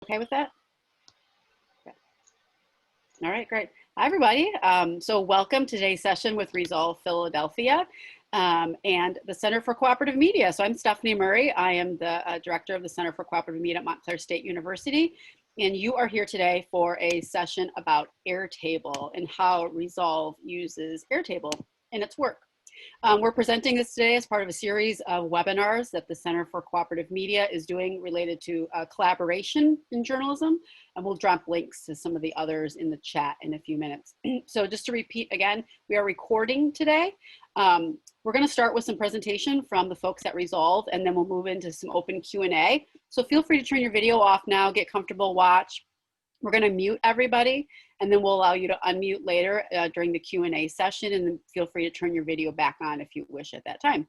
Okay with that? Okay. All right, great. Hi, everybody. So welcome to today's session with Resolve Philadelphia and the Center for Cooperative Media. So I'm Stephanie Murray. I am the Director of the Center for Cooperative Media at Montclair State University. And you are here today for a session about Airtable and how Resolve uses Airtable in its work. We're presenting this today as part of a series of webinars that the Center for Cooperative Media is doing related to collaboration in journalism, and we'll drop links to some of the others in the chat in a few minutes. So just to repeat again, we are recording today. We're going to start with some presentation from the folks at Resolve, and then we'll move into some open Q&A. So feel free to turn your video off now, get comfortable, watch. We're going to mute everybody, and then we'll allow you to unmute later during the Q&A session, and then feel free to turn your video back on if you wish at that time.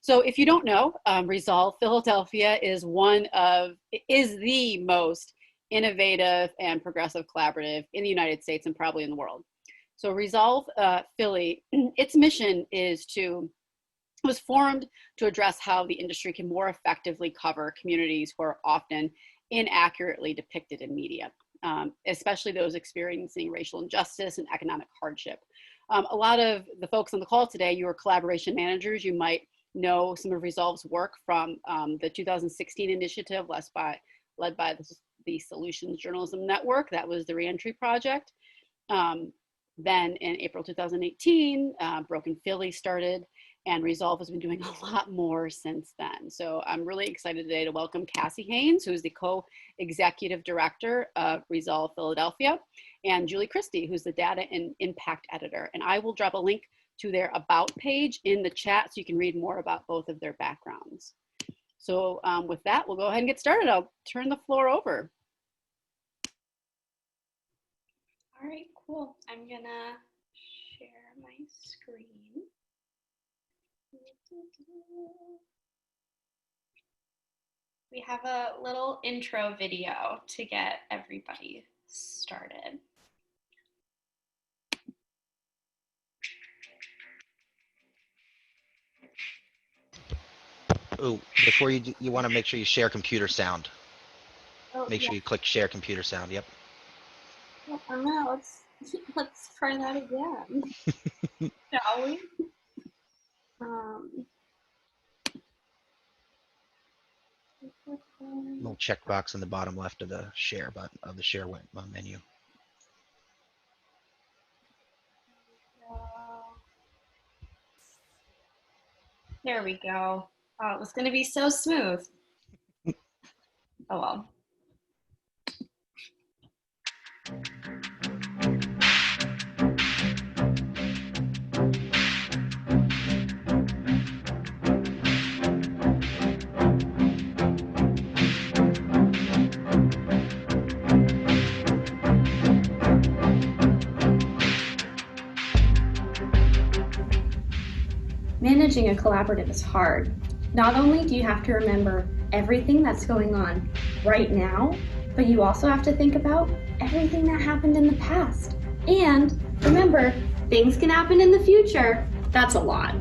So if you don't know, Resolve Philadelphia is the most innovative and progressive collaborative in the United States and probably in the world. So Resolve Philly, its mission was formed to address how the industry can more effectively cover communities who are often inaccurately depicted in media. Especially those experiencing racial injustice and economic hardship. A lot of the folks on the call today, you are collaboration managers. You might know some of Resolve's work from the 2016 initiative led by the Solutions Journalism Network. That was the Reentry Project. Then in April 2018, Broken Philly started, and Resolve has been doing a lot more since then. So I'm really excited today to welcome Cassie Haynes, who is the co-executive director of Resolve Philadelphia, and Julie Christie, who's the data and impact editor. And I will drop a link to their about page in the chat so you can read more about both of their backgrounds. So with that, we'll go ahead and get started. I'll turn the floor over. All right, cool. I'm gonna share my screen. We have a little intro video to get everybody started. Oh, before you want to make sure you share computer sound. Oh, make sure you click share computer sound. Yep. Oh no, let's try that again. Shall we? Little checkbox in the bottom left of the share button of the share menu. There we go. Oh, it was going to be so smooth. Oh well. Managing a collaborative is hard. Not only do you have to remember everything that's going on right now, but you also have to think about everything that happened in the past. And remember, things can happen in the future. That's a lot.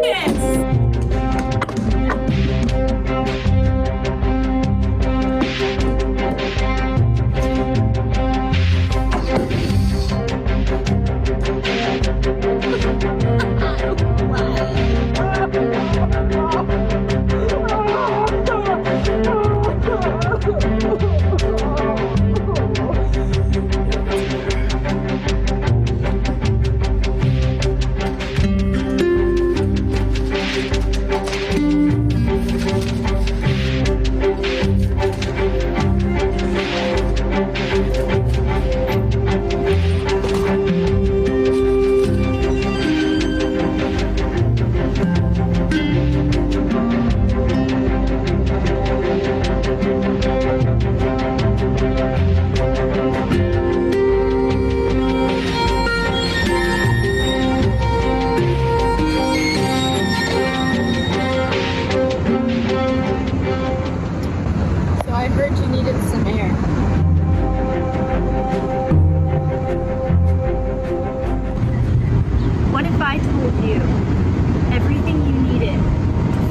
Yes!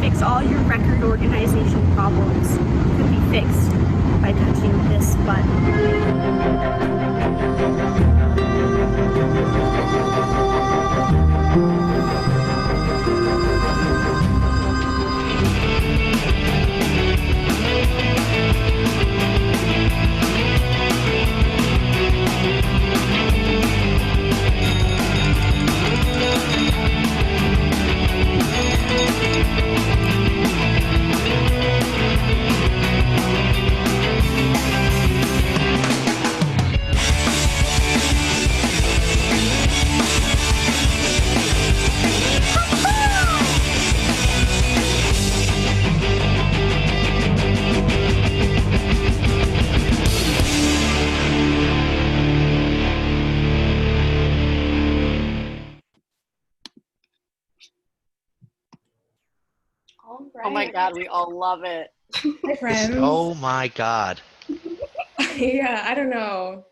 fix. All your record organization problems could be fixed by touching this button. Oh my God, we all love it. Hi, friends. Oh my God. Yeah, I don't know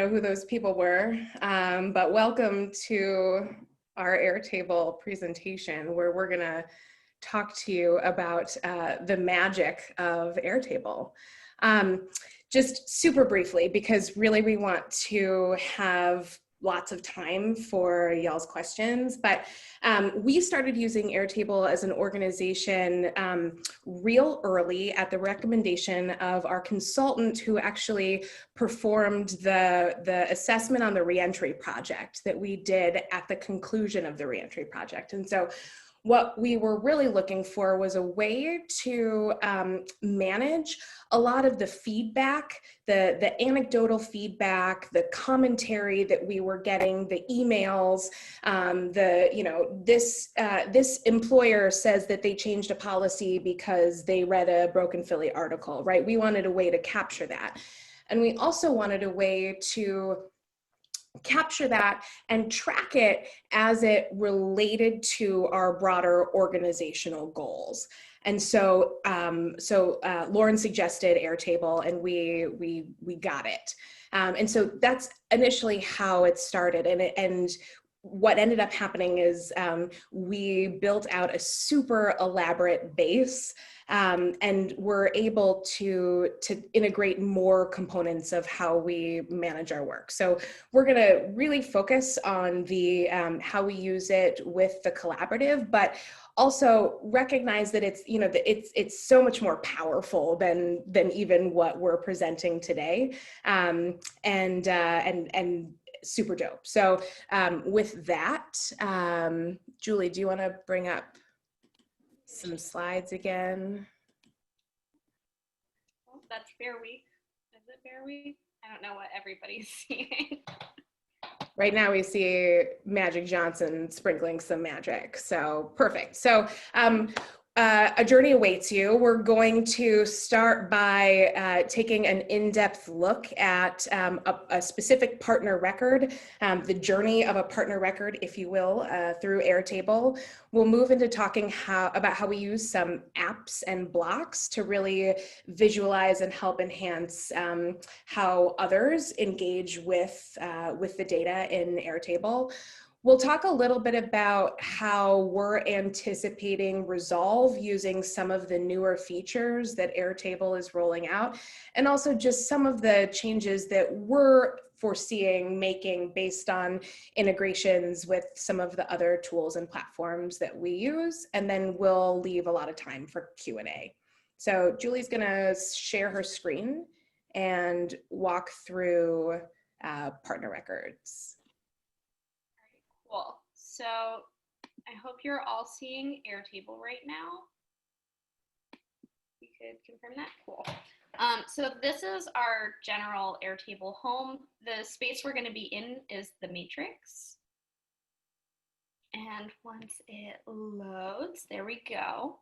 who those people were, but welcome to our Airtable presentation where we're gonna talk to you about the magic of Airtable. Just super briefly, because really we want to have lots of time for y'all's questions, but we started using Airtable as an organization real early at the recommendation of our consultant who actually performed the assessment on the reentry project that we did at the conclusion of the reentry project. And so what we were really looking for was a way to manage a lot of the feedback, the anecdotal feedback, the commentary that we were getting, the emails, this employer says that they changed a policy because they read a Broken Philly article, right? We wanted a way to capture that. And we also wanted a way to capture that and track it as it related to our broader organizational goals. And so, Lauren suggested Airtable, and we got it. And so that's initially how it started. And what ended up happening is we built out a super elaborate base, and we're able to integrate more components of how we manage our work. So we're going to really focus on the how we use it with the collaborative, but also recognize that it's so much more powerful than even what we're presenting today, and super dope. So with that, Julie, do you want to bring up some slides again? Well, that's Bear Week. Is it Bear Week? I don't know what everybody's seeing. Right now we see Magic Johnson sprinkling some magic. So perfect. So a journey awaits you. We're going to start by taking an in-depth look at a specific partner record, the journey of a partner record, if you will, through Airtable. We'll move into talking about how we use some apps and blocks to really visualize and help enhance how others engage with the data in Airtable. We'll talk a little bit about how we're anticipating Resolve using some of the newer features that Airtable is rolling out, and also just some of the changes that we're foreseeing making based on integrations with some of the other tools and platforms that we use. And then we'll leave a lot of time for Q&A. So Julie's gonna share her screen and walk through partner records. Cool. So I hope you're all seeing Airtable right now. You could confirm that. Cool. So this is our general Airtable home. The space we're going to be in is the matrix. And once it loads, there we go.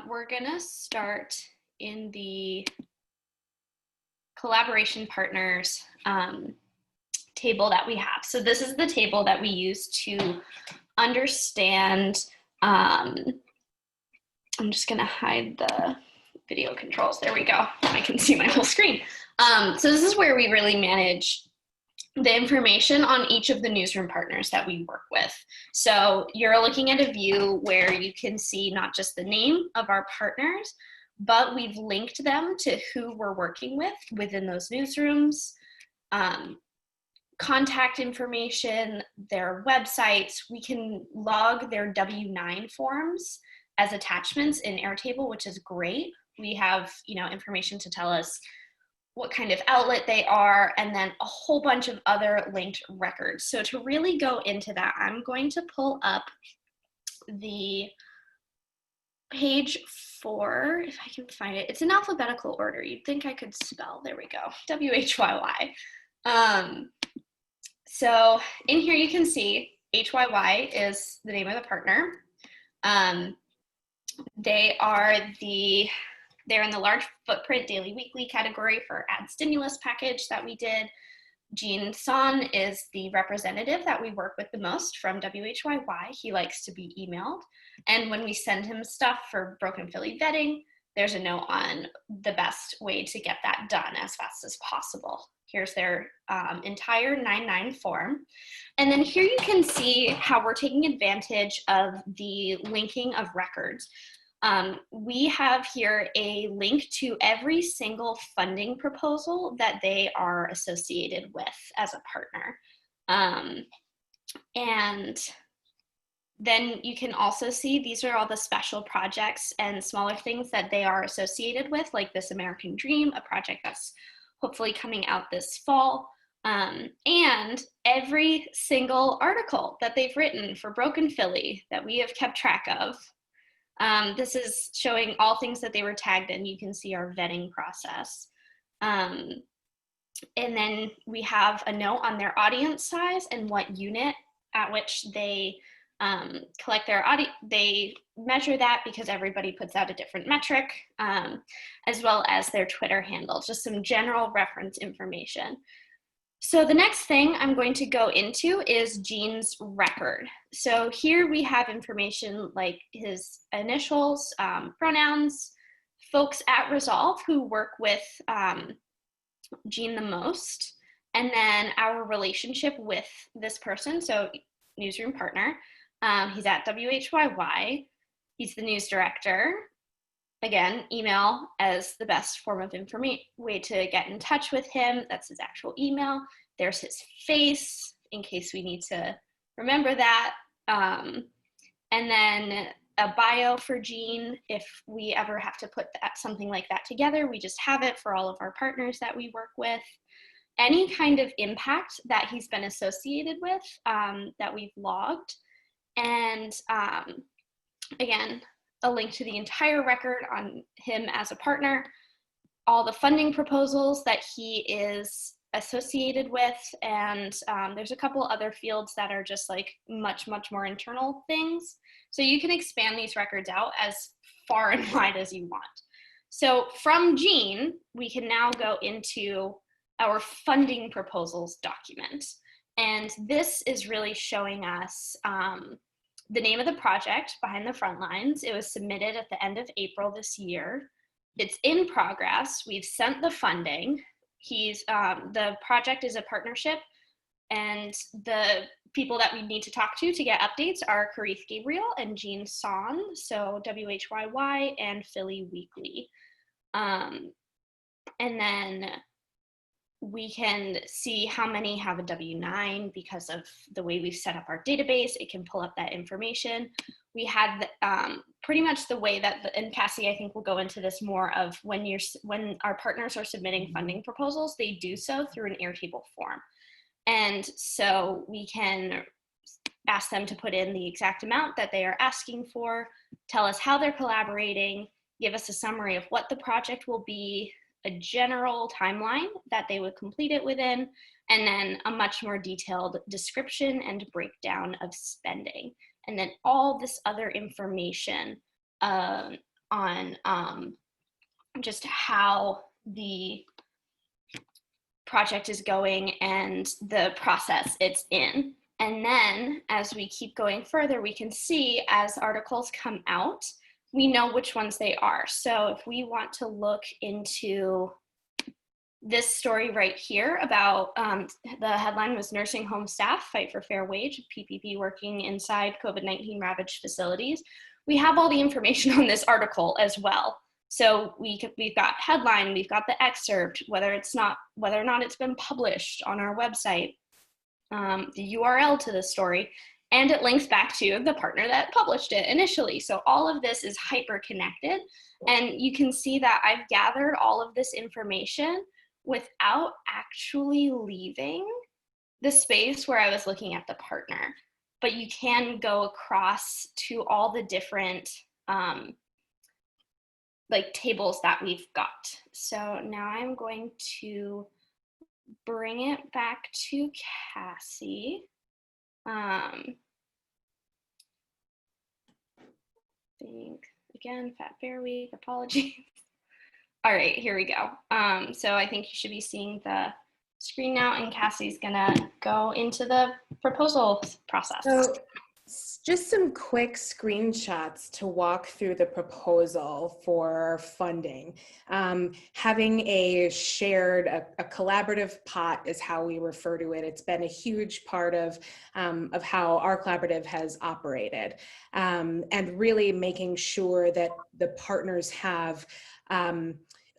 We're going to start in the collaboration partners table that we have. So this is the table that we use to understand, I'm just gonna hide the video controls. There we go. I can see my whole screen. So this is where we really manage the information on each of the newsroom partners that we work with. So you're looking at a view where you can see not just the name of our partners, but we've linked them to who we're working with within those newsrooms, contact information, their websites. We can log their W-9 forms as attachments in Airtable, which is great. We have, information to tell us what kind of outlet they are, and then a whole bunch of other linked records. So to really go into that, I'm going to pull up the page 4, if I can find it. It's in alphabetical order. You'd think I could spell. There we go. WHYY. So in here you can see HYY is the name of the partner. They're in the large footprint daily weekly category for ad stimulus package that we did. Gene Son is the representative that we work with the most from WHYY. He likes to be emailed. And when we send him stuff for Broken Philly vetting, there's a note on the best way to get that done as fast as possible. Here's their entire 9-9 form. And then here you can see how we're taking advantage of the linking of records. We have here a link to every single funding proposal that they are associated with as a partner. And then you can also see these are all the special projects and smaller things that they are associated with, like This American Dream, a project that's hopefully coming out this fall. And every single article that they've written for Broken Philly that we have kept track of. This is showing all things that they were tagged in. You can see our vetting process. And then we have a note on their audience size and what unit at which they collect their audience. They measure that because everybody puts out a different metric, as well as their Twitter handle, just some general reference information. So the next thing I'm going to go into is Gene's record. So here we have information like his initials, pronouns, folks at Resolve who work with Gene the most, and then our relationship with this person, so newsroom partner. He's at WHYY. He's the news director. Again, email as the best form of way to get in touch with him. That's his actual email. There's his face in case we need to remember that. And then a bio for Gene. If we ever have to put something like that together, we just have it for all of our partners that we work with. Any kind of impact that he's been associated with that we've logged. And again, a link to the entire record on him as a partner, all the funding proposals that he is associated with, and there's a couple other fields that are just like much more internal things. So you can expand these records out as far and wide as you want. So from Gene, we can now go into our funding proposals document. And this is really showing us the name of the project behind the front lines. It was submitted at the end of April this year. It's in progress. We've sent the funding. The project is a partnership, and the people that we need to talk to get updates are Karith Gabriel and Gene Son, so WHYY and Philly Weekly. And then we can see how many have a W-9 because of the way we've set up our database. It can pull up that information. We had pretty much the way that, and Cassie, I think we'll go into this more of when our partners are submitting funding proposals, they do so through an Airtable form. And so we can ask them to put in the exact amount that they are asking for, tell us how they're collaborating, give us a summary of what the project will be, a general timeline that they would complete it within, and then a much more detailed description and breakdown of spending. And then all this other information on just how the project is going and the process it's in. And then as we keep going further, we can see as articles come out, we know which ones they are. So if we want to look into this story right here about the headline was Nursing Home Staff Fight for Fair Wage, PPP working inside COVID-19 ravaged facilities. We have all the information on this article as well. So we've got headline, we've got the excerpt, whether or not it's been published on our website, the URL to the story, and it links back to the partner that published it initially. So all of this is hyper connected, and you can see that I've gathered all of this information without actually leaving the space where I was looking at the partner. But you can go across to all the different like tables that we've got. So now I'm going to bring it back to Cassie. Think again, Fat Bear Week, apologies. All right, here we go. So I think you should be seeing the screen now, and Cassie's gonna go into the proposal process. So just some quick screenshots to walk through the proposal for funding. Having a shared, a collaborative pot is how we refer to it. It's been a huge part of how our collaborative has operated, and really making sure that the partners have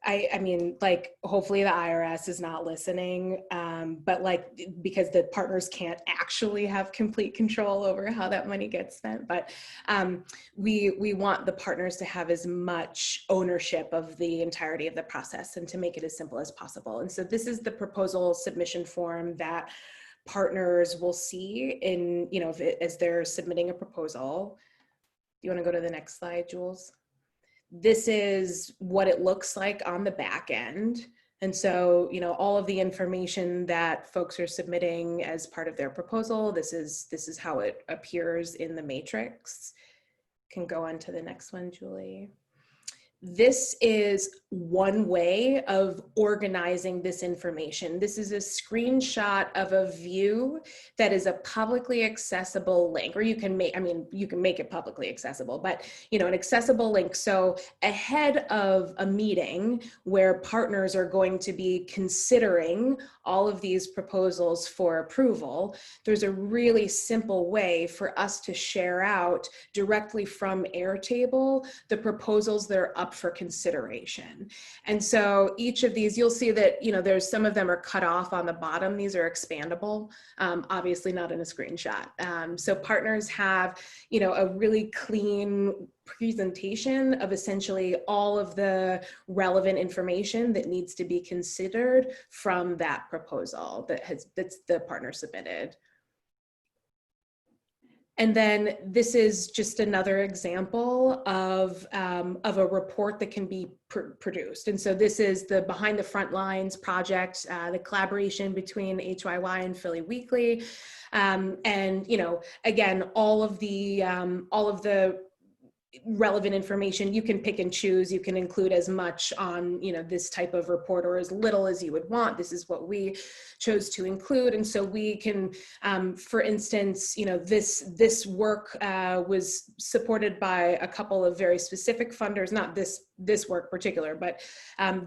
I mean, like, hopefully the IRS is not listening, but like, because the partners can't actually have complete control over how that money gets spent. But we want the partners to have as much ownership of the entirety of the process and to make it as simple as possible. And so this is the proposal submission form that partners will see in, as they're submitting a proposal. Do you want to go to the next slide, Jules? This is what it looks like on the back end. And so, all of the information that folks are submitting as part of their proposal, this is how it appears in the matrix. Can go on to the next one, Julie. This is one way of organizing this information. This is a screenshot of a view that is a publicly accessible link, or you can make it publicly accessible, but an accessible link. So ahead of a meeting where partners are going to be considering all of these proposals for approval, there's a really simple way for us to share out directly from Airtable the proposals that are up for consideration. And so each of these, you'll see that, there's some of them are cut off on the bottom. These are expandable, obviously not in a screenshot. So partners have, a really clean presentation of essentially all of the relevant information that needs to be considered from that proposal that's the partner submitted. And then this is just another example of a report that can be produced. And so this is the Behind the Front Lines project, the collaboration between HYY and Philly Weekly. And, again, all of the relevant information, you can pick and choose. You can include as much on, this type of report or as little as you would want. This is what we chose to include. And so we can, for instance, this work was supported by a couple of very specific funders, not this work particular, but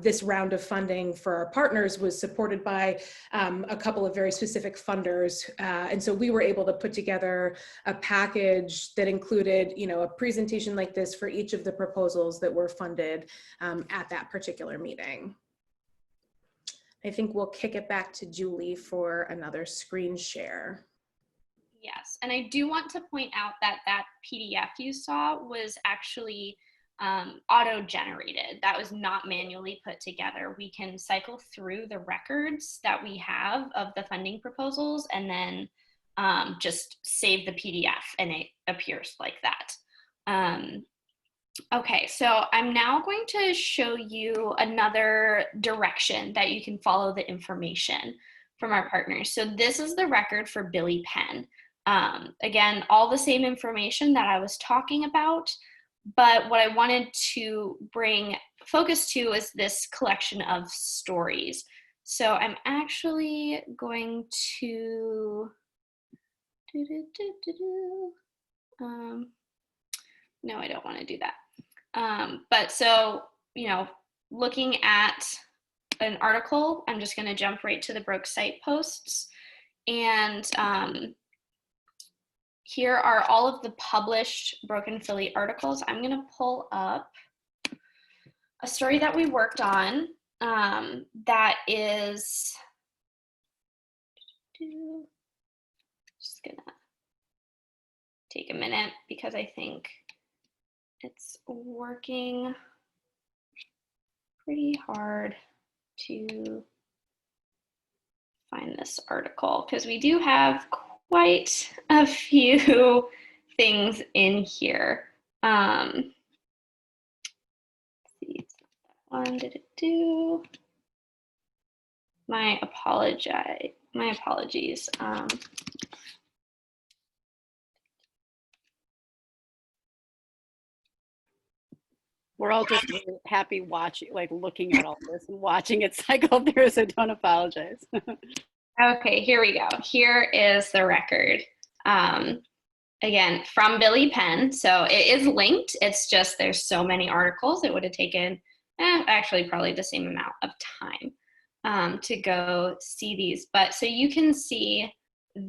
this round of funding for our partners was supported by a couple of very specific funders. And so we were able to put together a package that included, a presentation like this for each of the proposals that were funded at that particular meeting. I think we'll kick it back to Julie for another screen share. Yes, and I do want to point out that PDF you saw was actually auto-generated. That was not manually put together. We can cycle through the records that we have of the funding proposals and then just save the PDF and it appears like that. Okay, so I'm now going to show you another direction that you can follow the information from our partners. So this is the record for Billy Penn. Again, all the same information that I was talking about, but what I wanted to bring focus to is this collection of stories. So I'm actually going to, no, I don't want to do that. But so, looking at an article, I'm just going to jump right to the broke site posts. And here are all of the published Broken Philly articles. I'm going to pull up a story that we worked on that is, just going to take a minute because I think it's working pretty hard to find this article because we do have quite a few things in here. Let's see, it's not that one. Did it do? My apologies. We're all just really happy watching, like looking at all this and watching it cycle through, so don't apologize. Okay, here we go. Here is the record. Again, from Billy Penn. So it is linked. It's just there's so many articles. It would have taken actually probably the same amount of time to go see these. But so you can see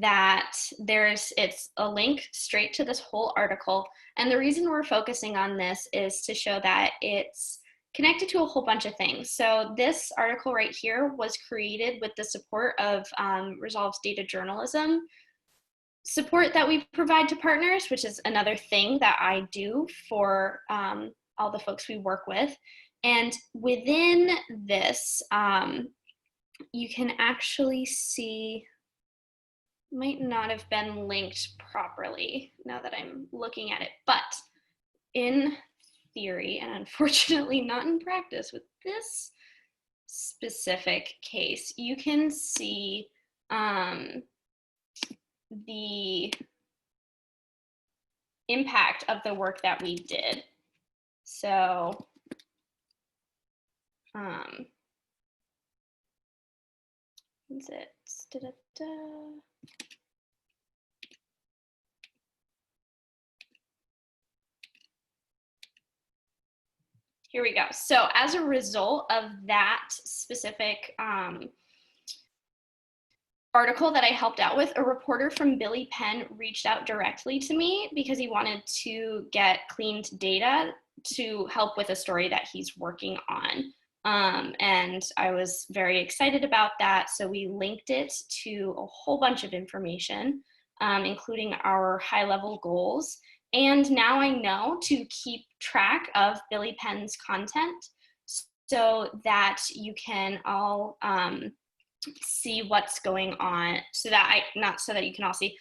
that it's a link straight to this whole article. And the reason we're focusing on this is to show that it's connected to a whole bunch of things. So this article right here was created with the support of Resolve's data journalism support that we provide to partners, which is another thing that I do for all the folks we work with. And within this, you can actually see, might not have been linked properly now that I'm looking at it, but in theory, and unfortunately not in practice with this specific case, you can see the impact of the work that we did. So what's it? Here we go. So as a result of that specific article that I helped out with, a reporter from Billy Penn reached out directly to me because he wanted to get cleaned data to help with a story that he's working on. And I was very excited about that. So we linked it to a whole bunch of information, including our high-level goals. And now I know to keep track of Billy Penn's content so that you can all see what's going on, so that not so that you can all see,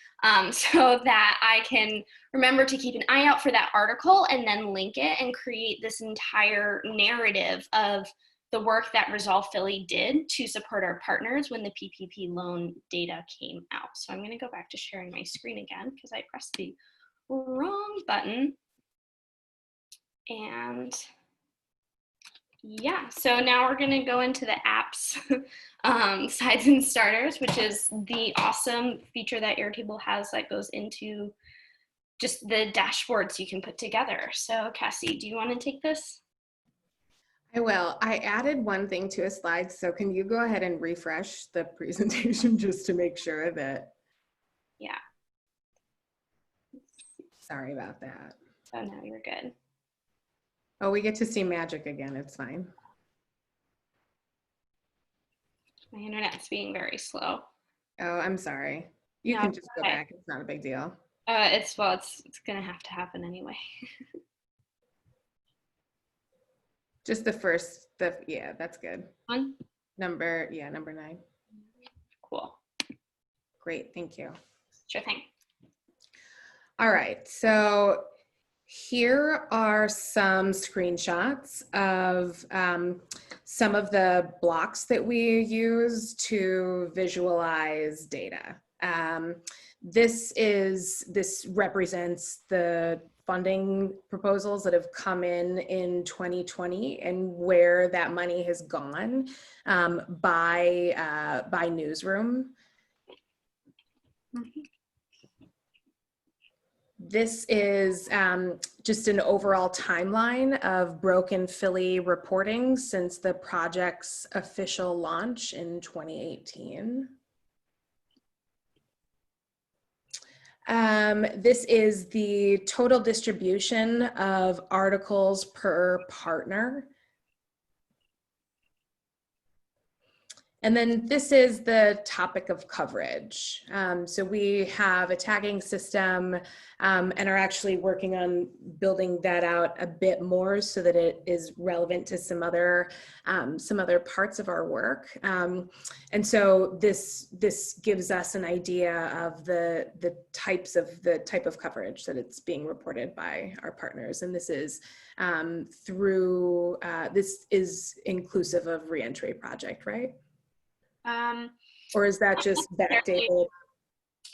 so that I can remember to keep an eye out for that article and then link it and create this entire narrative of the work that Resolve Philly did to support our partners when the PPP loan data came out. So I'm going to go back to sharing my screen again because I pressed the wrong button. And yeah, so now we're going to go into the apps sides and starters, which is the awesome feature that Airtable has that goes into just the dashboards you can put together. So Cassie, do you want to take this? I will. I added one thing to a slide, so can you go ahead and refresh the presentation just to make sure that? Yeah. Sorry about that. Oh no, you're good. Oh, we get to see Magic again. It's fine. My internet's being very slow. Oh, I'm sorry. You No, can just go okay. back. It's not a big deal. It's gonna have to happen anyway. Just the first, yeah, that's good. One? Number 9. Cool. Great, thank you. Sure thing. All right, so here are some screenshots of some of the blocks that we use to visualize data. This represents the funding proposals that have come in 2020 and where that money has gone by newsroom. This is just an overall timeline of Broken Philly reporting since the project's official launch in 2018. This is the total distribution of articles per partner. And then this is the topic of coverage. So we have a tagging system and are actually working on building that out a bit more so that it is relevant to some other parts of our work. And so this gives us an idea of the type of coverage that it's being reported by our partners. And this is this is inclusive of Reentry Project, right? Or is that just backdated?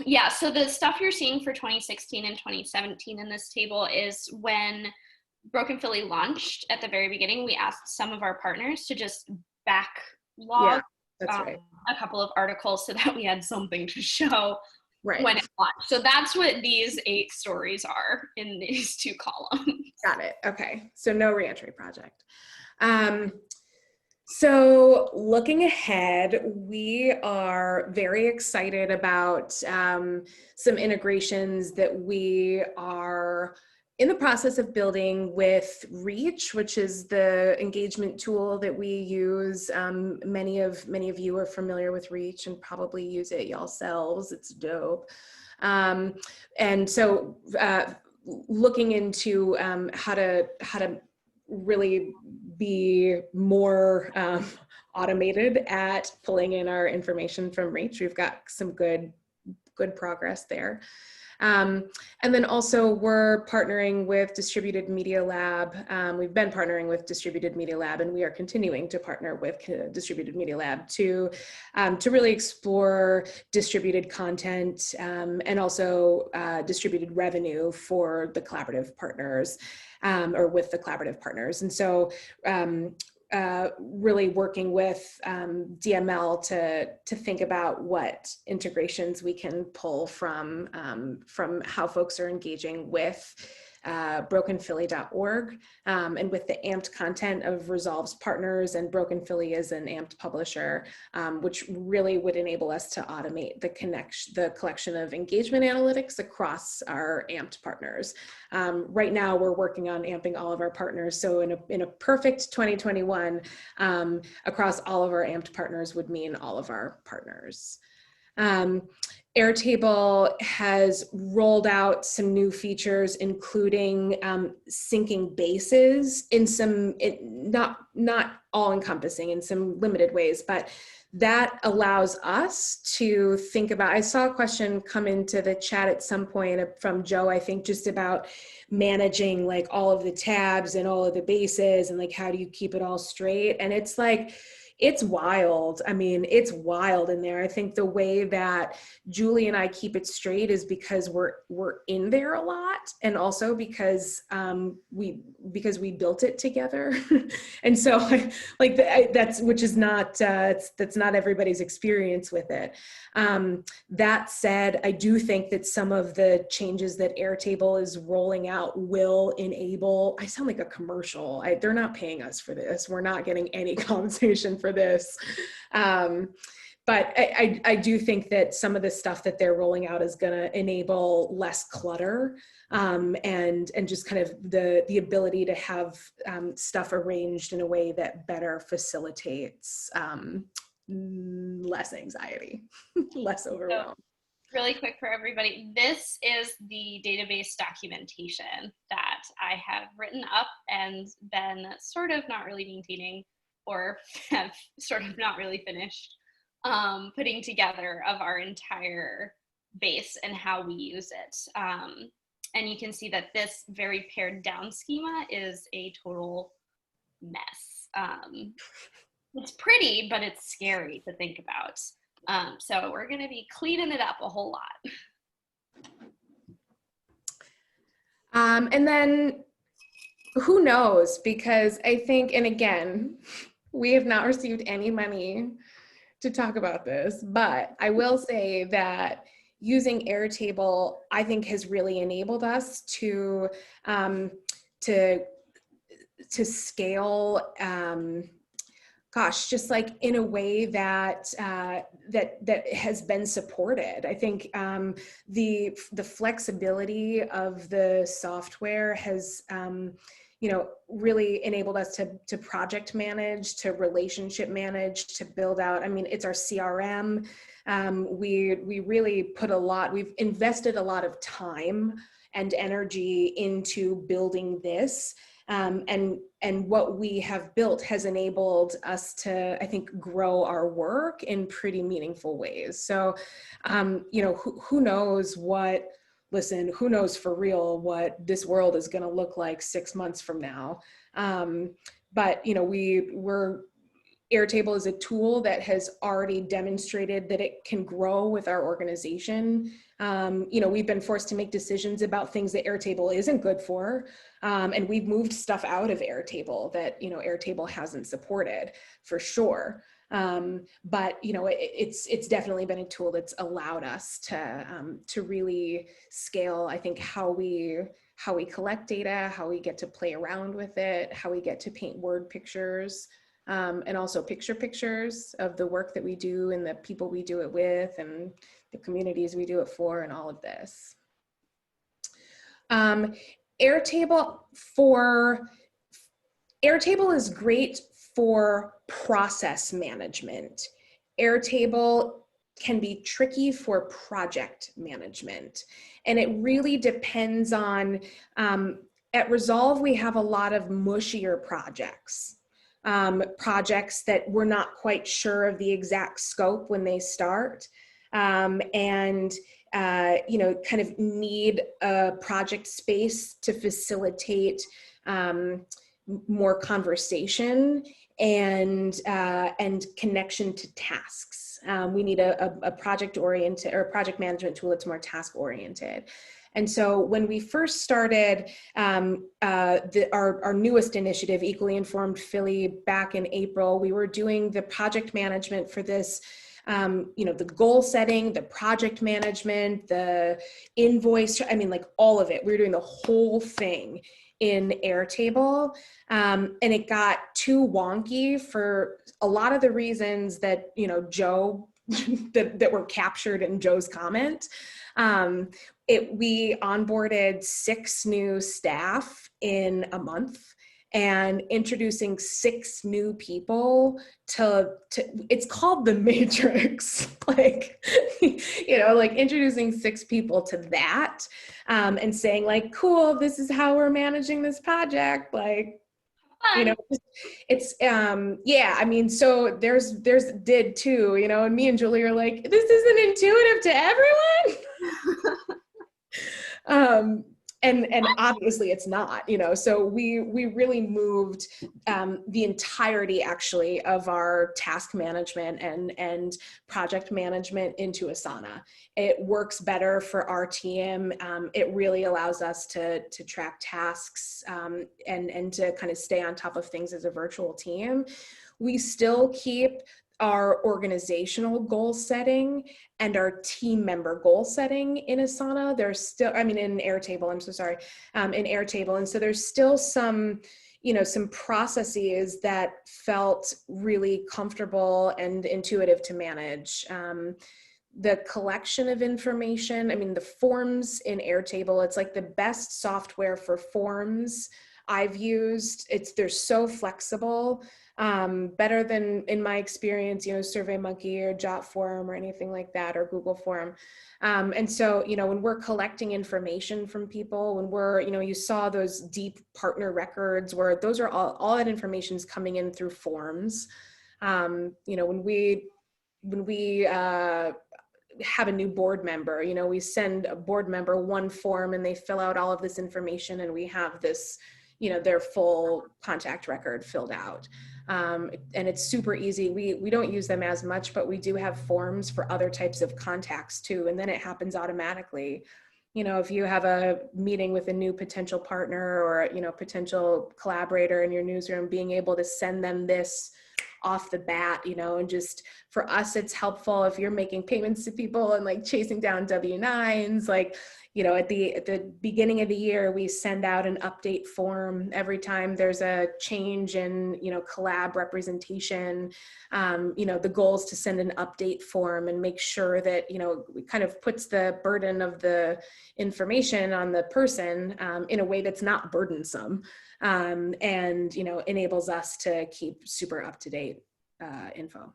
Yeah, so the stuff you're seeing for 2016 and 2017 in this table is when Broken Philly launched at the very beginning. We asked some of our partners to just backlog right. a couple of articles so that we had something to show right. when it launched. So that's what these 8 stories are in these 2 columns. Got it. Okay, so no Reentry Project. So looking ahead, we are very excited about some integrations that we are in the process of building with Reach, which is the engagement tool that we use. Many of you are familiar with Reach and probably use it yourselves. It's dope. And so looking into how to really be more automated at pulling in our information from Reach. We've got some good progress there. And then also we're partnering with Distributed Media Lab. We've been partnering with Distributed Media Lab, and we are continuing to partner with Distributed Media Lab to really explore distributed content and also distributed revenue for the collaborative partners or with the collaborative partners. And so really working with DML to think about what integrations we can pull from how folks are engaging with brokenphilly.org and with the amped content of Resolve's partners, and Broken Philly is an amped publisher, which really would enable us to automate the collection of engagement analytics across our amped partners. Right now, we're working on amping all of our partners. So in a perfect 2021, across all of our amped partners would mean all of our partners. Airtable has rolled out some new features, including syncing bases in some, not all encompassing, in some limited ways, but that allows us to think about, I saw a question come into the chat at some point from Joe, I think, just about managing like all of the tabs and all of the bases and like, how do you keep it all straight? And it's like, it's wild. I mean, it's wild in there. I think the way that Julie and I keep it straight is because we're in there a lot, and also because we built it together. And so like that's not everybody's experience with it. That said, I do think that some of the changes that Airtable is rolling out will enable, I sound like a commercial. They're not paying us for this. We're not getting any compensation for this. But I do think that some of the stuff that they're rolling out is going to enable less clutter and just kind of the ability to have stuff arranged in a way that better facilitates less anxiety, less overwhelm. So, really quick for everybody, this is the database documentation that I have written up and been sort of not really maintaining, or have sort of not really finished putting together, of our entire base and how we use it. And you can see that this very pared down schema is a total mess. It's pretty, but it's scary to think about. So we're gonna be cleaning it up a whole lot. And then who knows, because I think, and again, we have not received any money to talk about this, but I will say that using Airtable, I think, has really enabled us to scale, just like in a way that that has been supported. I think the flexibility of the software has really enabled us to project manage, to relationship manage, to build out. I mean, it's our CRM. We really we've invested a lot of time and energy into building this. And what we have built has enabled us to, I think, grow our work in pretty meaningful ways. So, who knows who knows for real what this world is going to look like 6 months from now. But, Airtable is a tool that has already demonstrated that it can grow with our organization. We've been forced to make decisions about things that Airtable isn't good for. And we've moved stuff out of Airtable that, Airtable hasn't supported, for sure. But it's definitely been a tool that's allowed us to really scale, I think, how we collect data, how we get to play around with it, how we get to paint word pictures, and also pictures of the work that we do and the people we do it with and the communities we do it for and all of this. Airtable is great for process management. Airtable can be tricky for project management. And it really depends on, at Resolve, we have a lot of mushier projects. Projects that we're not quite sure of the exact scope when they start, and kind of need a project space to facilitate more conversation and connection to tasks. We need a project-oriented or a project management tool that's more task-oriented. And so when we first started our newest initiative, Equally Informed Philly, back in April, we were doing the project management for this, the goal setting, the project management, the invoice, like all of it. We were doing the whole thing in Airtable, and it got too wonky for a lot of the reasons that, Joe, that were captured in Joe's comment. We onboarded 6 new staff in a month, and introducing 6 new people to it's called the Matrix, like introducing 6 people to that, and saying like, cool, this is how we're managing this project, like, it's so there's did too, and me and Julie are like, this isn't intuitive to everyone. And obviously it's not, so we really moved the entirety actually of our task management and project management into Asana. It works better for our team. It really allows us to track tasks and to kind of stay on top of things as a virtual team. We still keep our organizational goal setting and our team member goal setting in Asana. There's still, in Airtable, I'm so sorry, in Airtable. And so there's still some, some processes that felt really comfortable and intuitive to manage. The collection of information, the forms in Airtable, it's like the best software for forms I've used. They're so flexible. Better than, in my experience, SurveyMonkey or Jotform or anything like that, or Google Form. And so, when we're collecting information from people, when we're, you saw those deep partner records where those are all that information is coming in through forms. When we have a new board member, we send a board member one form and they fill out all of this information, and we have this, their full contact record filled out. And it's super easy. We don't use them as much, but we do have forms for other types of contacts too. And then it happens automatically. If you have a meeting with a new potential partner or, potential collaborator in your newsroom, being able to send them this off the bat, you know, and just for us, it's helpful if you're making payments to people and like chasing down W-9s, like, you know, at the beginning of the year, we send out an update form every time there's a change in, you know, collab representation. You know, the goal is to send an update form and make sure that, you know, it kind of puts the burden of the information on the person in a way that's not burdensome, and, you know, enables us to keep super up-to-date info.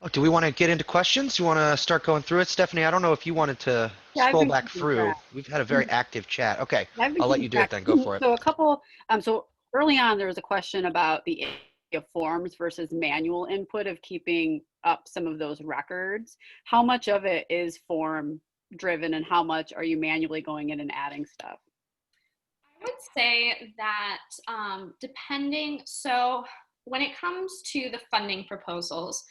Oh, do we want to get into questions? You want to start going through it, Stephanie? I don't know if you wanted to Yeah, I've scroll been back keeping through. track. We've had a very active chat. Okay, I've been I'll let keeping you do it track. then. Go for it. So a couple, so early on, there was a question about the of forms versus manual input of keeping up some of those records. How much of it is form driven and how much are you manually going in and adding stuff? I would say that depending, so when it comes to the funding proposals,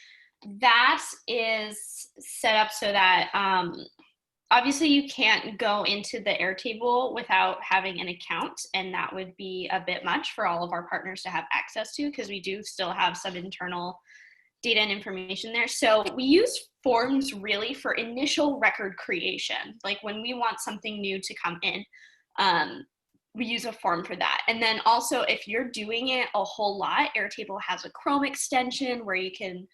that is set up so that obviously you can't go into the Airtable without having an account, and that would be a bit much for all of our partners to have access to because we do still have some internal data and information there. So we use forms really for initial record creation, like when we want something new to come in. We use a form for that. And then also if you're doing it a whole lot, Airtable has a Chrome extension where you can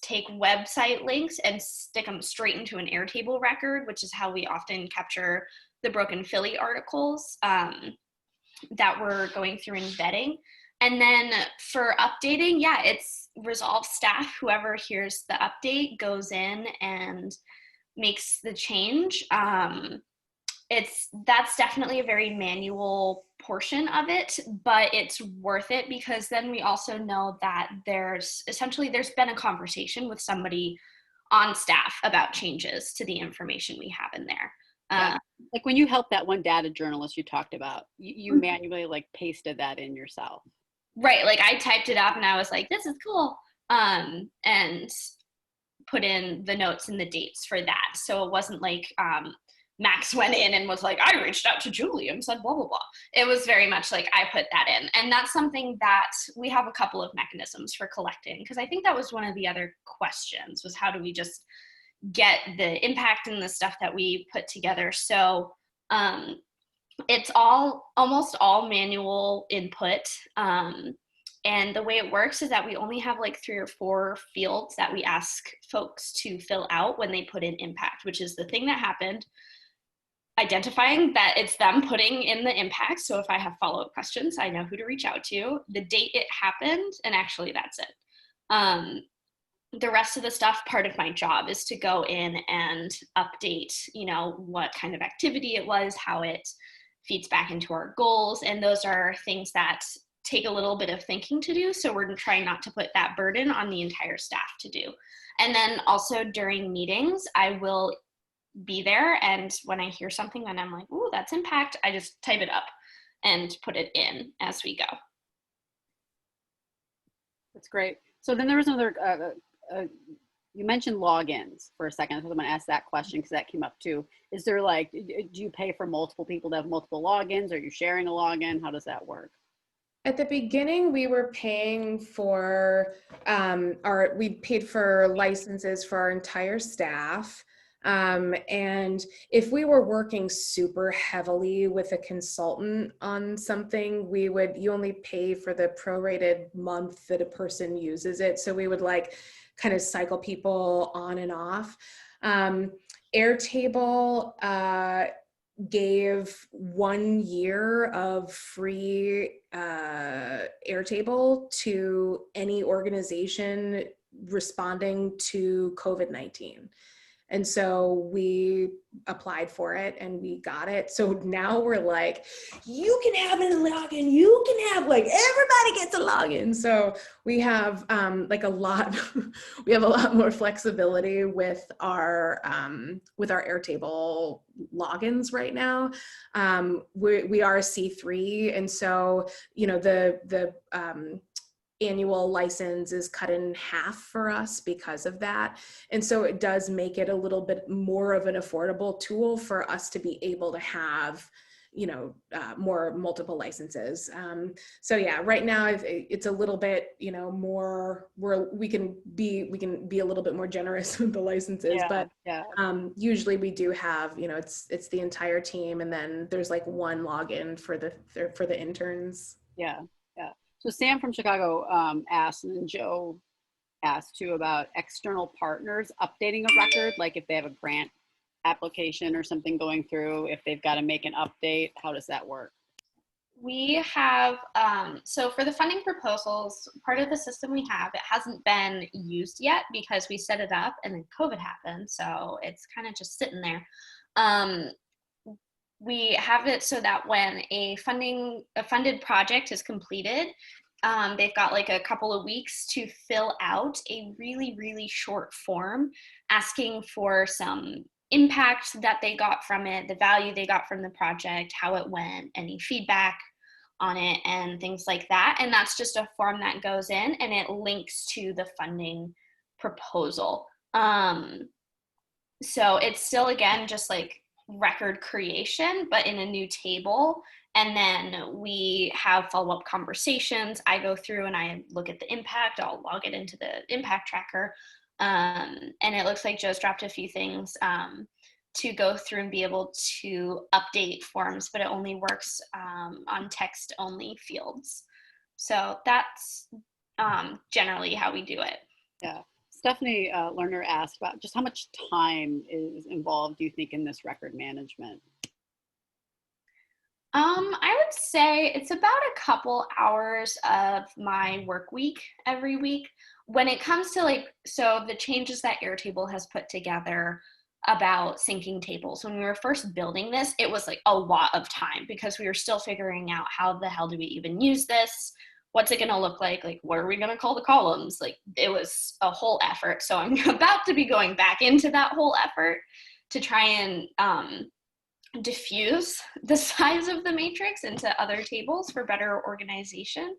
take website links and stick them straight into an Airtable record, which is how we often capture the Broken Philly articles that we're going through and vetting. And then for updating, yeah, it's Resolve staff, whoever hears the update goes in and makes the change. That's definitely a very manual portion of it, but it's worth it because then we also know that there's been a conversation with somebody on staff about changes to the information we have in there. Yeah. Like when you helped that one data journalist you talked about, you manually like pasted that in yourself. Right, like I typed it up and I was like, this is cool, and put in the notes and the dates for that. So it wasn't like Max went in and was like, I reached out to Julie and said blah, blah, blah. It was very much like I put that in. And that's something that we have a couple of mechanisms for collecting, because I think that was one of the other questions was how do we just get the impact and the stuff that we put together. So it's almost all manual input. And the way it works is that we only have like 3 or 4 fields that we ask folks to fill out when they put in impact, which is the thing that happened, identifying that it's them putting in the impact. So if I have follow-up questions, I know who to reach out to, the date it happened, and actually that's it. The rest of the stuff, part of my job is to go in and update, you know, what kind of activity it was, how it feeds back into our goals. And those are things that take a little bit of thinking to do. So we're trying not to put that burden on the entire staff to do. And then also during meetings, I will be there. And when I hear something and I'm like, ooh, that's impact, I just type it up and put it in as we go. That's great. So then there was another, you mentioned logins for a second. So I'm going to ask that question because that came up too. Is there like, do you pay for multiple people to have multiple logins? Are you sharing a login? How does that work? At the beginning, we were paying for we paid for licenses for our entire staff. And if we were working super heavily with a consultant on something, you only pay for the prorated month that a person uses it. So we would like kind of cycle people on and off. Airtable gave 1 year of free Airtable to any organization responding to COVID-19. And so we applied for it and we got it. So now we're like, you can have a login, you can have like, everybody gets a login. So we have like we have a lot more flexibility with our Airtable logins right now. We are a C3. And so, you know, the annual license is cut in half for us because of that. And so it does make it a little bit more of an affordable tool for us to be able to have more multiple licenses. So yeah, right now it's a little bit, more where we can be a little bit more generous with the licenses, but usually we do have, it's the entire team, and then there's like one login for the interns. Yeah. So Sam from Chicago asked, and then Joe asked too, about external partners updating a record, like if they have a grant application or something going through, if they've got to make an update, how does that work? We have, so for the funding proposals, part of the system we have, it hasn't been used yet because we set it up and then COVID happened. So it's kind of just sitting there. We have it so that when a funded project is completed, they've got like a couple of weeks to fill out a really, really short form asking for some impact that they got from it, the value they got from the project, how it went, any feedback on it, and things like that. And that's just a form that goes in and it links to the funding proposal. So it's still, again, just like record creation, but in a new table. And then we have follow-up conversations. I go through and I look at the impact. I'll log it into the impact tracker. And it looks like Joe's dropped a few things to go through and be able to update forms, but it only works on text-only fields. So that's generally how we do it. Yeah. Stephanie Lerner asked about just how much time is involved, do you think, in this record management? I would say it's about a couple hours of my work week every week. When it comes to so the changes that Airtable has put together about syncing tables, when we were first building this, it was like a lot of time because we were still figuring out how the hell do we even use this? What's it going to look like? Like, what are we going to call the columns? Like, it was a whole effort. So I'm about to be going back into that whole effort to try and diffuse the size of the matrix into other tables for better organization.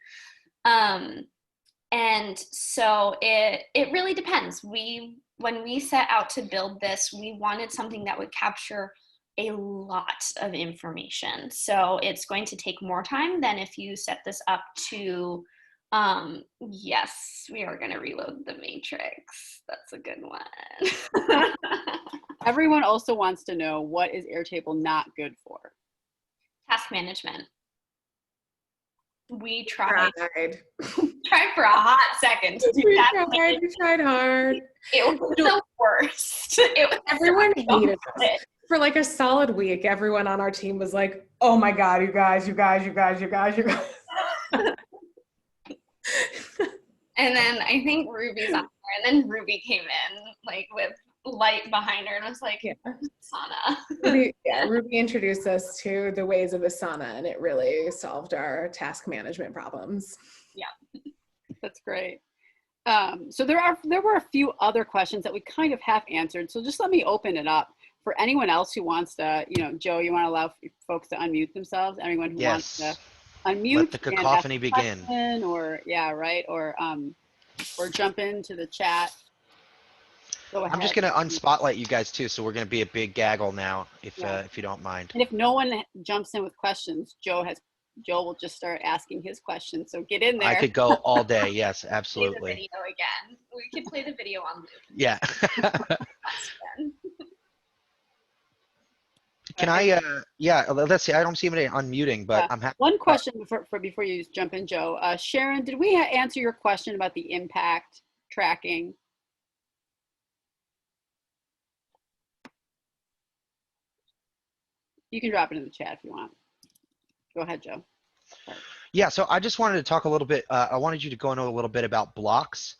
And so it really depends. When we set out to build this, we wanted something that would capture a lot of information. So it's going to take more time than if you set this up to, yes, we are going to reload the matrix. That's a good one. Everyone also wants to know, what is Airtable not good for? Task management. We tried for a hot second to do that. We tried hard. It was the worst. Everyone hated it. For like a solid week, everyone on our team was like, oh my God, you guys. And then I think Ruby's on there, and then Ruby came in like with light behind her and was like, sauna. Ruby introduced us to the ways of Asana, and it really solved our task management problems. Yeah. That's great. So there were a few other questions that we kind of have answered. So just let me open it up for anyone else who wants to, Joe, you want to allow folks to unmute themselves? Anyone who wants to unmute? Let the cacophony begin. Or jump into the chat. Go ahead. I'm just going to unspotlight you guys too, so we're going to be a big gaggle now, if you don't mind. And if no one jumps in with questions, Joe will just start asking his questions. So get in there. I could go all day. Yes, absolutely. Play the video again. We could play the video on loop. Yeah. Can I, let's see. I don't see anybody unmuting, but I'm happy. One question before you jump in, Joe. Sharon, did we answer your question about the impact tracking? You can drop it in the chat if you want. Go ahead, Joe. Yeah, so I just wanted to talk a little bit, I wanted you to go into a little bit about blocks,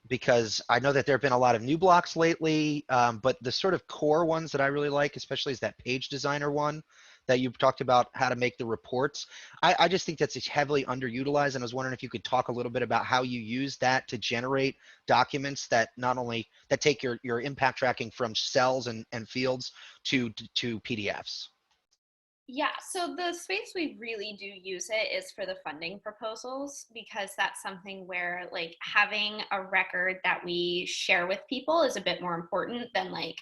because I know that there have been a lot of new blocks lately, but the sort of core ones that I really like, especially, is that page designer one that you talked about, how to make the reports. I just think that's heavily underutilized, and I was wondering if you could talk a little bit about how you use that to generate documents that not only that take your impact tracking from cells and fields to PDFs. Yeah, so the space we really do use it is for the funding proposals, because that's something where like having a record that we share with people is a bit more important than like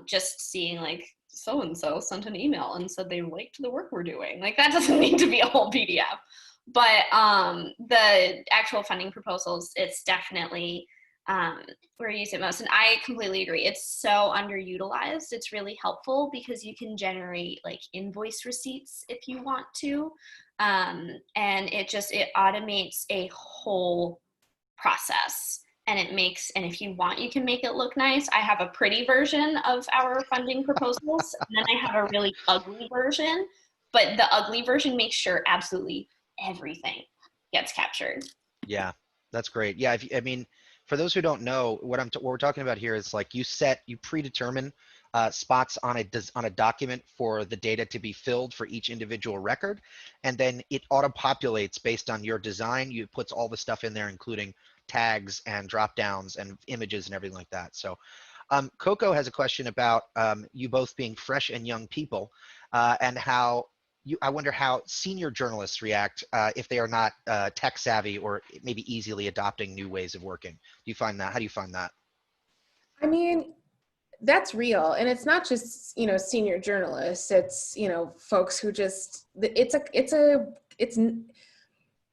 just seeing like so-and-so sent an email and said they liked the work we're doing. Like, that doesn't need to be a whole PDF. But the actual funding proposals, it's definitely where you use it most. And I completely agree. It's so underutilized. It's really helpful because you can generate like invoice receipts if you want to. And it automates a whole process. And if you want, you can make it look nice. I have a pretty version of our funding proposals, and then I have a really ugly version, but the ugly version makes sure absolutely everything gets captured. Yeah, that's great. Yeah, I mean, for those who don't know, what we're talking about here is like you predetermine spots on a document for the data to be filled for each individual record, and then it auto-populates based on your design. You puts all the stuff in there, including tags and drop downs and images and everything like that. So Coco has a question about you both being fresh and young people and how I wonder how senior journalists react if they are not tech savvy or maybe easily adopting new ways of working. Do you find that? How do you find that? I mean, that's real. And it's not just, senior journalists. It's, folks who just, it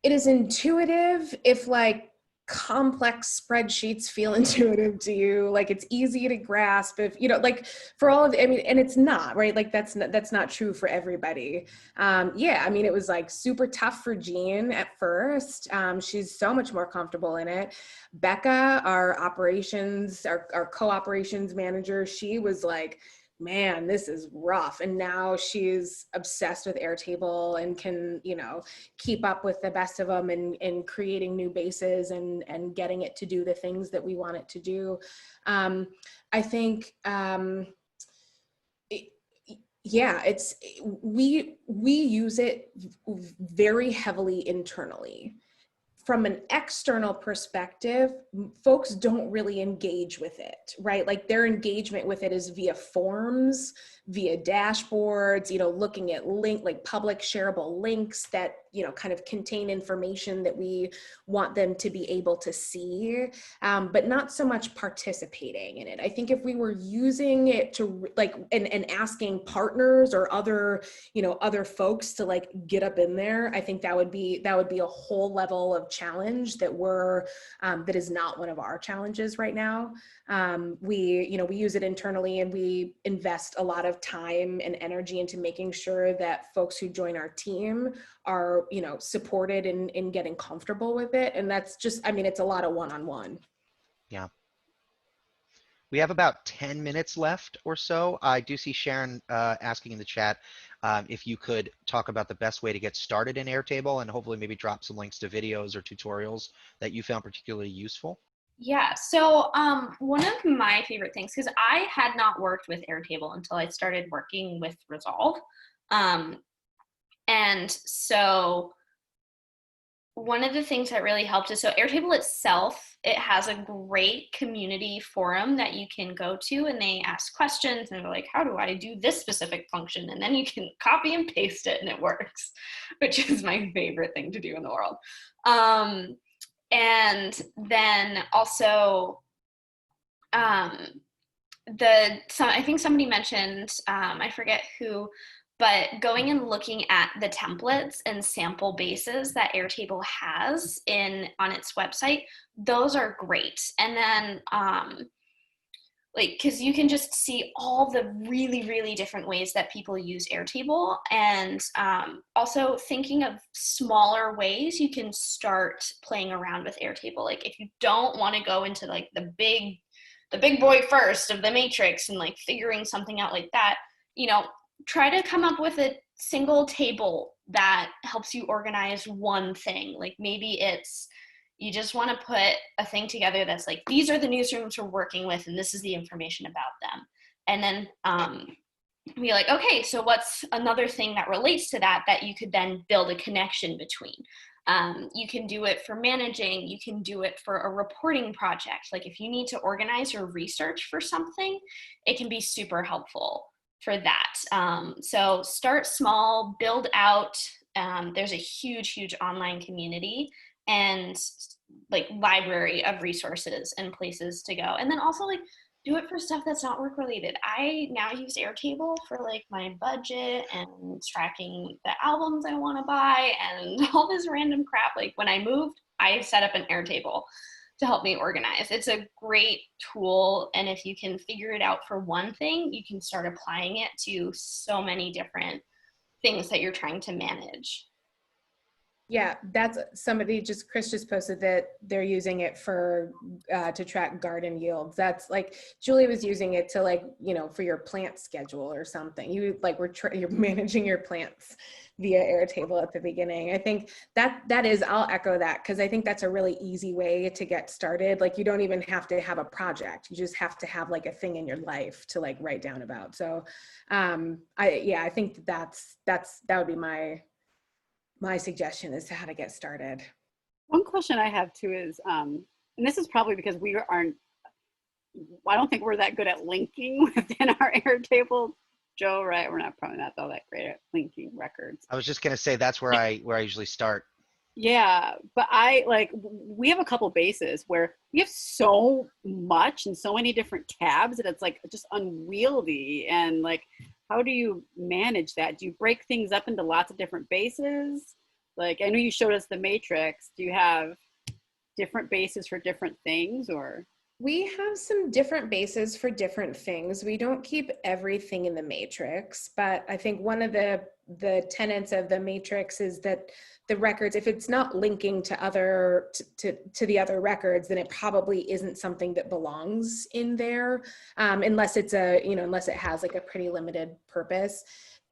is intuitive if like complex spreadsheets feel intuitive to you, like it's easy to grasp if like for all of and it's not, right? Like that's not true for everybody. It was like super tough for Jean at first. She's so much more comfortable in it. Becca, our co-operations manager, she was like, man, this is rough. And now she's obsessed with Airtable and can, keep up with the best of them and creating new bases and getting it to do the things that we want it to do. I think, we use it very heavily internally. From an external perspective, folks don't really engage with it, right? Like their engagement with it is via forms, via dashboards, looking at public shareable links that, kind of contain information that we want them to be able to see, but not so much participating in it. I think if we were using it to and asking partners or other folks to like get up in there, I think that would be a whole level of challenge that is not one of our challenges right now. We use it internally and we invest a lot of time and energy into making sure that folks who join our team are, supported in getting comfortable with it. And that's just, it's a lot of one-on-one. Yeah. We have about 10 minutes left or so. I do see Sharon asking in the chat if you could talk about the best way to get started in Airtable and hopefully maybe drop some links to videos or tutorials that you found particularly useful. Yeah, so one of my favorite things, because I had not worked with Airtable until I started working with Resolve. And so one of the things that really helped is, so Airtable itself, it has a great community forum that you can go to, and they ask questions and they're like, how do I do this specific function? And then you can copy and paste it and it works, which is my favorite thing to do in the world. And then also, I think somebody mentioned, I forget who, but going and looking at the templates and sample bases that Airtable has on its website, those are great. And then, because you can just see all the really, really different ways that people use Airtable, and also thinking of smaller ways you can start playing around with Airtable. Like if you don't want to go into like the big boy first of the matrix and like figuring something out like that, try to come up with a single table that helps you organize one thing. Like maybe you just want to put a thing together that's like, these are the newsrooms we're working with and this is the information about them. And then be like, okay, so what's another thing that relates to that you could then build a connection between? You can do it for managing, you can do it for a reporting project. Like if you need to organize your research for something, it can be super helpful for that. So start small, build out. There's a huge online community and like library of resources and places to go. And then also like do it for stuff that's not work related. I now use Airtable for like my budget and tracking the albums I want to buy and all this random crap. Like when I moved, I set up an Airtable to help me organize. It's a great tool. And if you can figure it out for one thing, you can start applying it to so many different things that you're trying to manage. Yeah, that's somebody Chris just posted that they're using it for to track garden yields. That's like Julie was using it to like, you know, for your plant schedule or something. You like you're managing your plants via Airtable at the beginning. I think that is, I'll echo that, because I think that's a really easy way to get started. Like you don't even have to have a project. You just have to have like a thing in your life to like write down about. So I think that would be my suggestion as to how to get started. One question I have too is, and this is probably because I don't think we're that good at linking within our Airtable, Joe, right? We're probably not all that great at linking records. I was just gonna say that's where I usually start. Yeah, but we have a couple bases where we have so much and so many different tabs that it's like just unwieldy. And like, how do you manage that? Do you break things up into lots of different bases? Like, I know you showed us the matrix. Do you have different bases for different things, or? We have some different bases for different things. We don't keep everything in the matrix, but I think one of the tenets of the matrix is that the records, if it's not linking to the other records, then it probably isn't something that belongs in there, unless it has like a pretty limited purpose.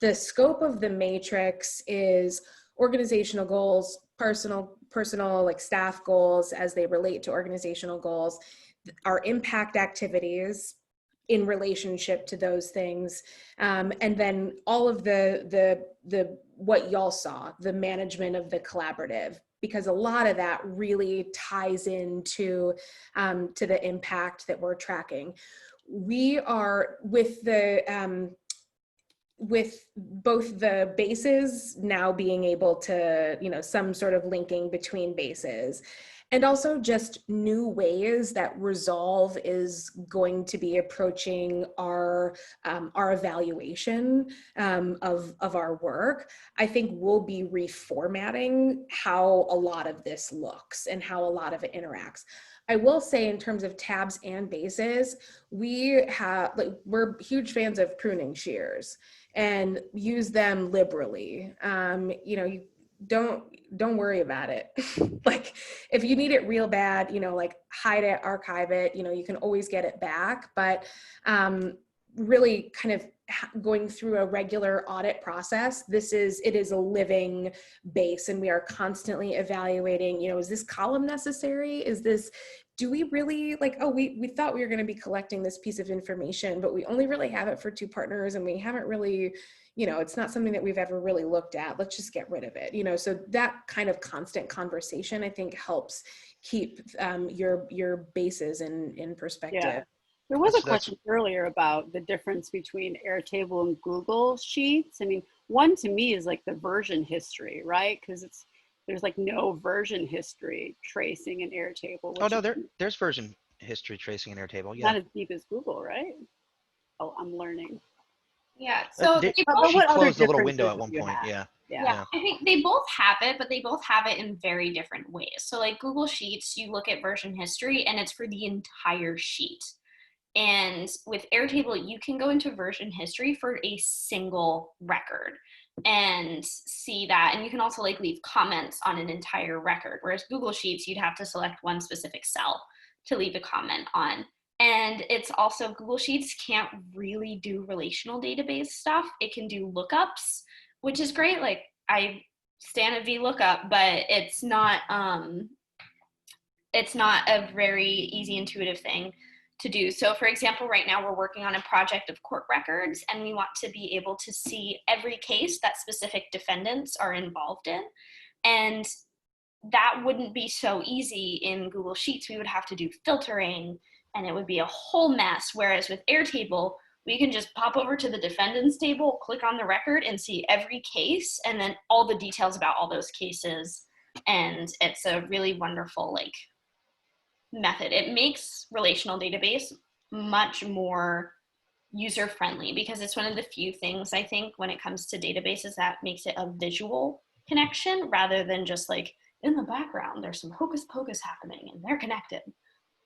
The scope of the matrix is organizational goals, personal like staff goals as they relate to organizational goals, our impact activities in relationship to those things, and then all of the what y'all saw, the management of the collaborative, because a lot of that really ties into to the impact that we're tracking. We are with both the bases now being able to, some sort of linking between bases, and also just new ways that Resolve is going to be approaching our evaluation of our work. I think we'll be reformatting how a lot of this looks and how a lot of it interacts. I will say, in terms of tabs and bases, we're huge fans of pruning shears and use them liberally. You don't worry about it. Like if you need it real bad, like hide it, archive it, you can always get it back. But really kind of going through a regular audit process, it is a living base, and we are constantly evaluating, is this column necessary? Do we really we thought we were going to be collecting this piece of information, but we only really have it for 2 partners, and we haven't really, it's not something that we've ever really looked at. Let's just get rid of it. So that kind of constant conversation, I think, helps keep your bases in perspective. Yeah. There was a question earlier about the difference between Airtable and Google Sheets. I mean, one to me is like the version history, right? Because there's like no version history tracing in Airtable. Oh no, there's version history tracing in Airtable. Yeah. Not as deep as Google, right? Oh, I'm learning. Yeah. So she closed the little window at one point. Yeah. I think they both have it, but they both have it in very different ways. So like Google Sheets, you look at version history and it's for the entire sheet. And with Airtable, you can go into version history for a single record and see that. And you can also like leave comments on an entire record. Whereas Google Sheets, you'd have to select one specific cell to leave a comment on. And it's also, Google Sheets can't really do relational database stuff. It can do lookups, which is great. Like I stand a VLOOKUP, but it's not a very easy, intuitive thing to do. So for example, right now we're working on a project of court records, and we want to be able to see every case that specific defendants are involved in. And that wouldn't be so easy in Google Sheets. We would have to do filtering, and it would be a whole mess. Whereas with Airtable, we can just pop over to the defendants table, click on the record, and see every case, and then all the details about all those cases. And it's a really wonderful method. It makes relational database much more user friendly, because it's one of the few things I think when it comes to databases that makes it a visual connection rather than just like in the background there's some hocus pocus happening and they're connected.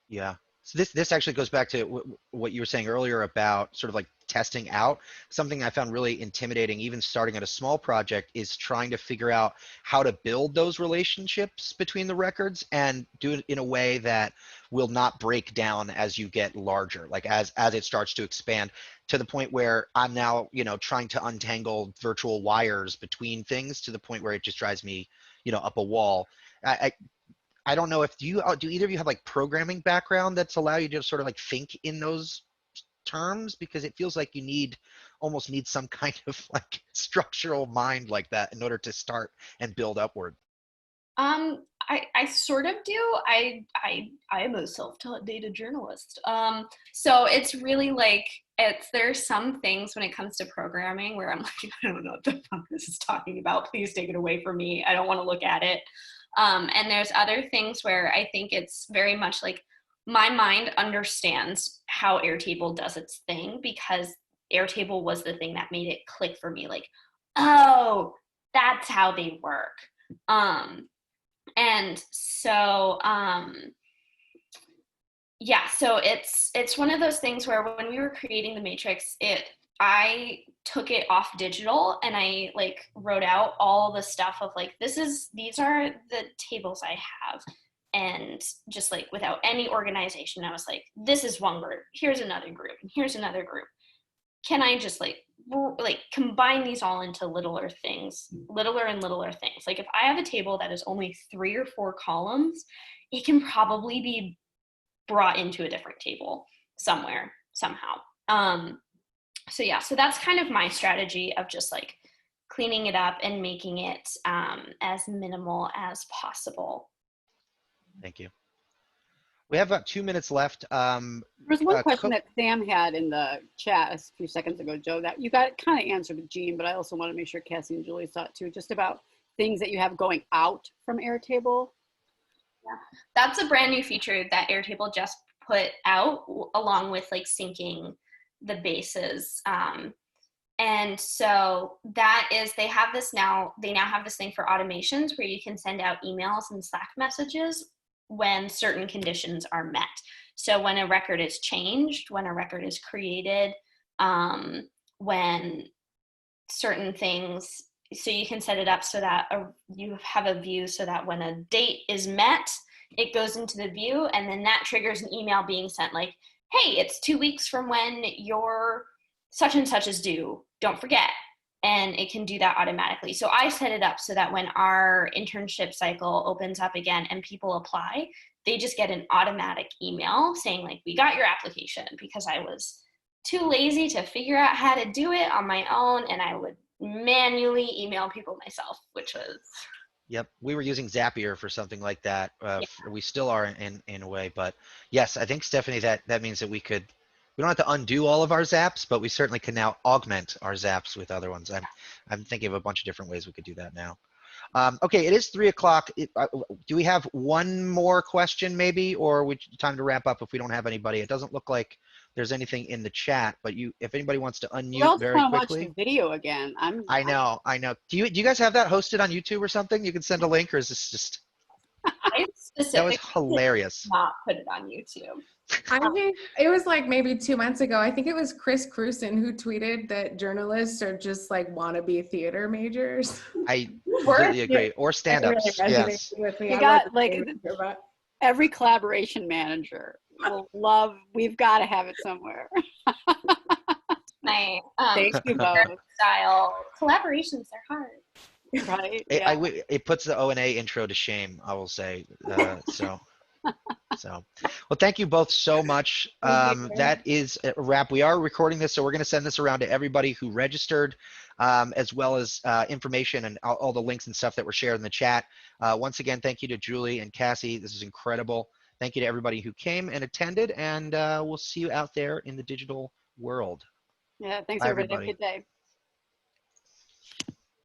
Yeah. So this actually goes back to what you were saying earlier about sort of like testing out. Something I found really intimidating, even starting at a small project, is trying to figure out how to build those relationships between the records and do it in a way that will not break down as you get larger, like as it starts to expand to the point where I'm now, you know, trying to untangle virtual wires between things to the point where it just drives me, you know, up a wall. I don't know if do either of you have like programming background that's allow you to sort of like think in those terms, because it feels like you almost need some kind of like structural mind like that in order to start and build upward. I sort of do. I am a self-taught data journalist. So it's really like there's some things when it comes to programming where I'm like, I don't know what the fuck this is talking about. Please take it away from me. I don't want to look at it. And there's other things where I think it's very much like my mind understands how Airtable does its thing, because Airtable was the thing that made it click for me. Like, oh, that's how they work. And so, yeah, so it's one of those things where when we were creating the matrix, I took it off digital and I like wrote out all the stuff of like, these are the tables I have. And just like without any organization, I was like, this is one group, here's another group, and here's another group. Can I just like combine these all into littler and littler things? Like if I have a table that is only 3 or 4 columns, it can probably be brought into a different table somewhere, somehow. So yeah, so that's kind of my strategy of just like cleaning it up and making it as minimal as possible. Thank you. We have about 2 minutes left. There's one question that Sam had in the chat a few seconds ago, Joe, that you got kind of answered with Gene, but I also want to make sure Cassie and Julie saw it too, just about things that you have going out from Airtable. Yeah, that's a brand new feature that Airtable just put out along with like syncing the bases. And so that is, they now have this thing for automations where you can send out emails and Slack messages when certain conditions are met. So when a record is changed, when a record is created, when certain things, so you can set it up so that you have a view so that when a date is met, it goes into the view, and then that triggers an email being sent like, hey, it's 2 weeks from when your such and such is due, don't forget. And it can do that automatically. So I set it up so that when our internship cycle opens up again and people apply, they just get an automatic email saying like, we got your application, because I was too lazy to figure out how to do it on my own. And I would manually email people myself, which was. Yep, we were using Zapier for something like that. Yeah. We still are in a way, but yes, I think, Stephanie, that means that we don't have to undo all of our zaps, but we certainly can now augment our zaps with other ones. I'm thinking of a bunch of different ways we could do that now. Okay, it is 3 o'clock. Do we have one more question maybe, or time to wrap up if we don't have anybody? It doesn't look like there's anything in the chat, but if anybody wants to unmute very quickly. Watch the video again. I know. Do you guys have that hosted on YouTube or something? You can send a link, or is this just? That was hilarious. Not put it on YouTube. I think it was like maybe 2 months ago. I think it was Chris Cruson who tweeted that journalists are just like wannabe theater majors. I completely agree. Or stand-ups. Really, yes. With me. You got like every collaboration manager will love. We've got to have it somewhere. My thank you both. Style collaborations are hard. Right. It puts the O&A intro to shame, I will say. So, well, thank you both so much. That is a wrap. We are recording this, so we're going to send this around to everybody who registered, as well as information and all the links and stuff that were shared in the chat. Once again, thank you to Julie and Cassie. This is incredible. Thank you to everybody who came and attended, and we'll see you out there in the digital world. Yeah, thanks, everybody. Have a good day.